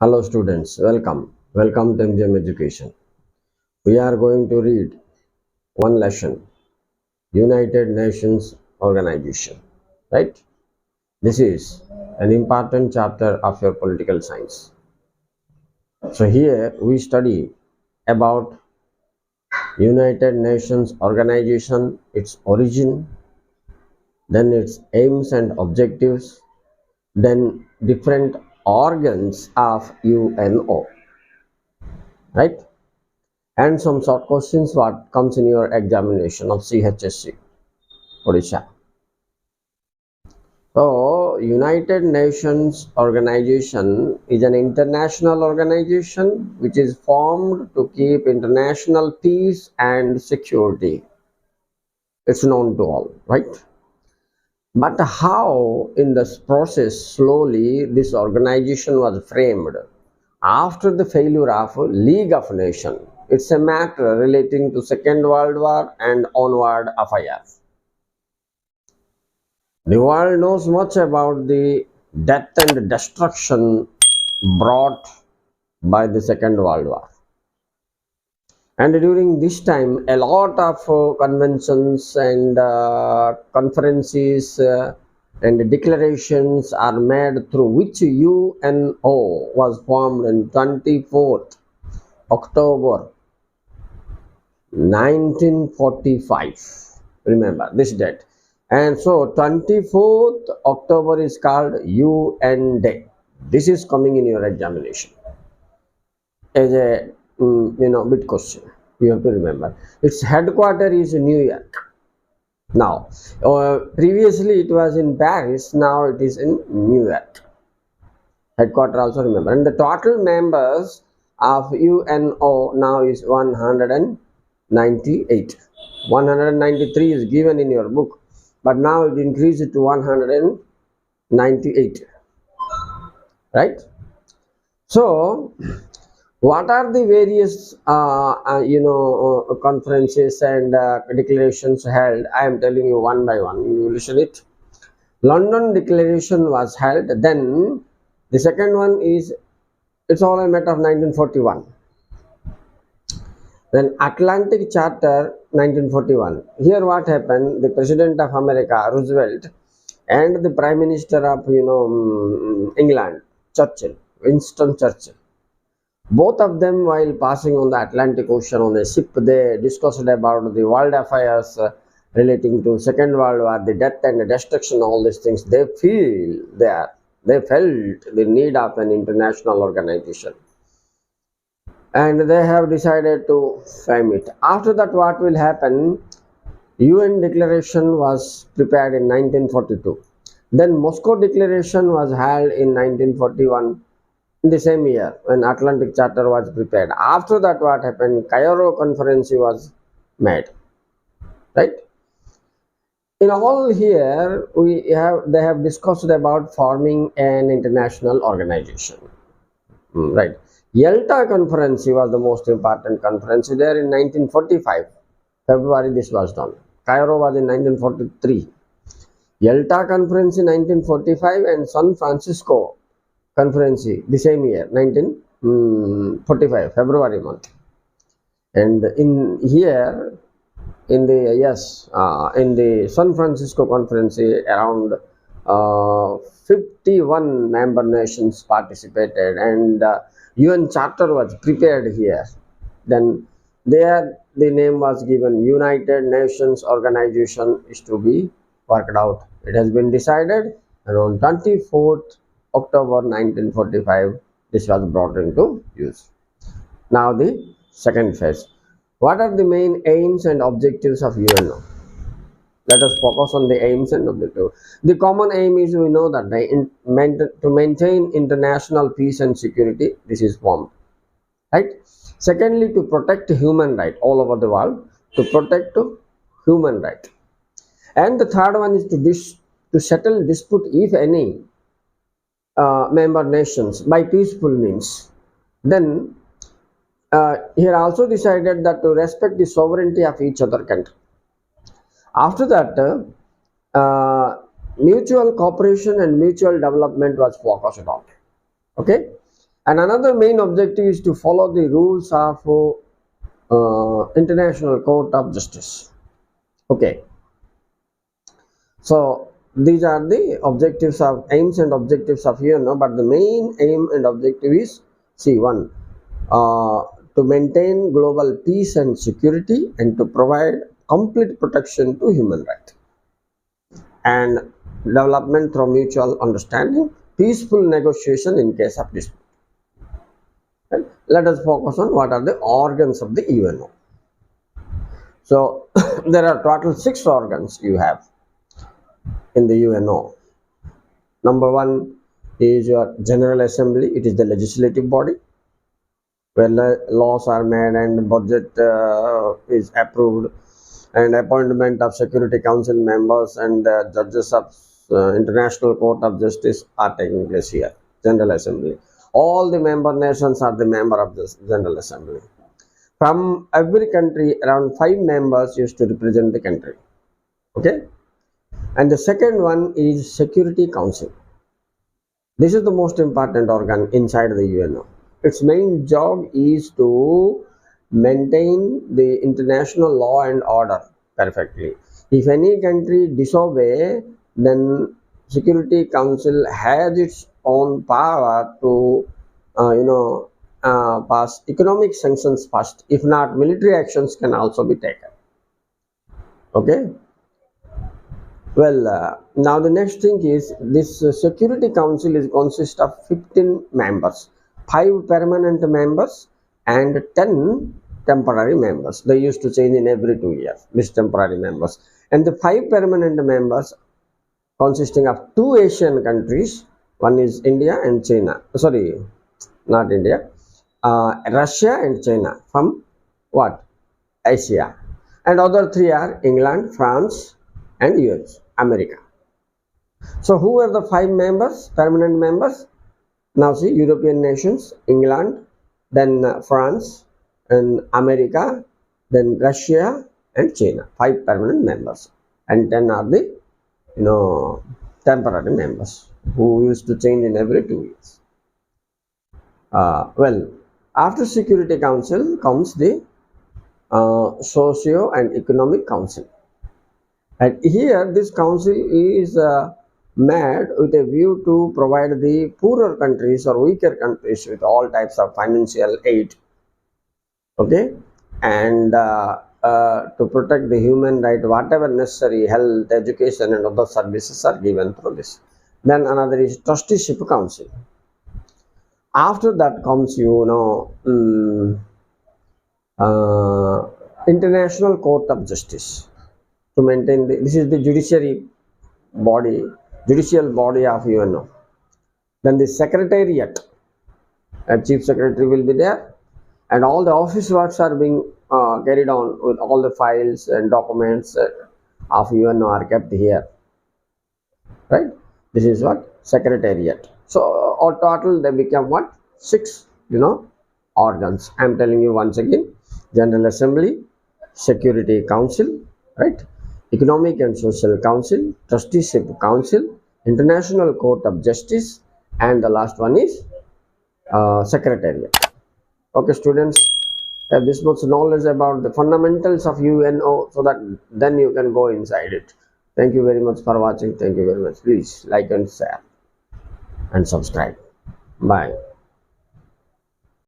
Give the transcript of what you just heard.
Hello students, welcome to MGM Education. We are going to read one lesson, United Nations Organization, right? This is an important chapter of your political science. So here we study about United Nations Organization, its origin, then its aims and objectives, then different organs of UNO, right? And some short questions what comes in your examination of CHSE, Odisha. So, United Nations Organization is an international organization which is formed to keep international peace and security. It's known to all, right? But how in this process slowly this organization was framed after the failure of League of Nations? It's a matter relating to Second World War and onward affairs. The world knows much about the death and destruction brought by the Second World War. And during this time, a lot of conventions and conferences and declarations are made through which UNO was formed on 24th October 1945. Remember this date. And so 24th October is called UN Day. This is coming in your examination as a bit question. You have to remember. Its headquarters is New York. Now, previously it was in Paris. Now it is in New York. Headquarters also remember. And the total members of UNO now is 198. 193 is given in your book, but now it increased to 198, right? So what are the various conferences and declarations held? I am telling you one by one, you listen it. London Declaration was held. Then the second one is, it's all a matter of 1941. Then Atlantic Charter 1941. Here what happened, the President of America, Roosevelt, and the Prime Minister of England, Churchill, Winston Churchill, both of them, while passing on the Atlantic Ocean on a ship, they discussed about the world affairs relating to Second World War, the death and destruction, all these things. They felt the need of an international organization, and they have decided to frame it. After that, what will happen? UN Declaration was prepared in 1942. Then Moscow Declaration was held in 1941, in the same year when Atlantic Charter was prepared. After that, what happened? Cairo Conference was made, right? In all here, they have discussed about forming an international organization, right? Yalta Conference was the most important conference there in 1945. February this was done. Cairo was in 1943. Yalta Conference in 1945 and San Francisco Conference the same year, 1945, February month. And in here, in the San Francisco Conference, around 51 member nations participated, and UN Charter was prepared here. Then there the name was given United Nations Organization is to be worked out. It has been decided, and on 24th October 1945 this was brought into use. Now the second phase. What are the main aims and objectives of UNO? Let us focus on the aims and objectives. The common aim is, we know that to maintain international peace and security. This is formed, right? Secondly, to protect human right all over the world, to protect human right. And the third one is to settle dispute, if any, member nations by peaceful means. Then here also decided that to respect the sovereignty of each other country. After that, mutual cooperation and mutual development was focused on. Okay. And another main objective is to follow the rules of International Court of Justice. Okay, so these are the objectives of aims and objectives of UNO, but the main aim and objective is C1, uh, to maintain global peace and security and to provide complete protection to human rights and development through mutual understanding, peaceful negotiation in case of dispute. Right? Let us focus on what are the organs of the UNO. So there are total 6 organs you have in the UNO. Number 1 is your General Assembly. It is the legislative body where laws are made and budget is approved, and appointment of Security Council members and judges of International Court of Justice are taking place here. General Assembly. All the member nations are the member of this General Assembly. From every country, around 5 members used to represent the country. Okay. And the second one is Security Council. This is the most important organ inside the UNO. Its main job is to maintain the international law and order perfectly. If any country disobey, then Security Council has its own power to, pass economic sanctions first. If not, military actions can also be taken. Okay. Well, now the next thing is this Security Council is consists of 15 members, 5 permanent members and 10 temporary members. They used to change in every 2 years, these temporary members. And the 5 permanent members consisting of 2 Asian countries, one is India and China. Sorry, not India, Russia and China from what? Asia. And other 3 are England, France and US, America. So who are the 5 members, permanent members? Now see, European nations, England, then France and America, then Russia and China. 5 permanent members, and 10 are the temporary members who used to change in every 2 years. Well, after Security Council comes the Socio and Economic Council. And here this council is made with a view to provide the poorer countries or weaker countries with all types of financial aid. Okay, and to protect the human right, whatever necessary health, education and other services are given through this. Then another is Trusteeship Council. After that comes International Court of Justice. To maintain this is the judicial body of UNO. Then the Secretariat, a Chief Secretary will be there, and all the office works are being carried on with all the files and documents of UNO are kept here. Right? This is what? Secretariat. So all total they become what? 6 organs. I am telling you once again: General Assembly, Security Council, right? Economic and Social Council, Trusteeship Council, International Court of Justice, and the last one is Secretariat. Okay, students, have this much knowledge about the fundamentals of UNO, so that then you can go inside it. Thank you very much for watching. Thank you very much. Please like and share and subscribe. Bye.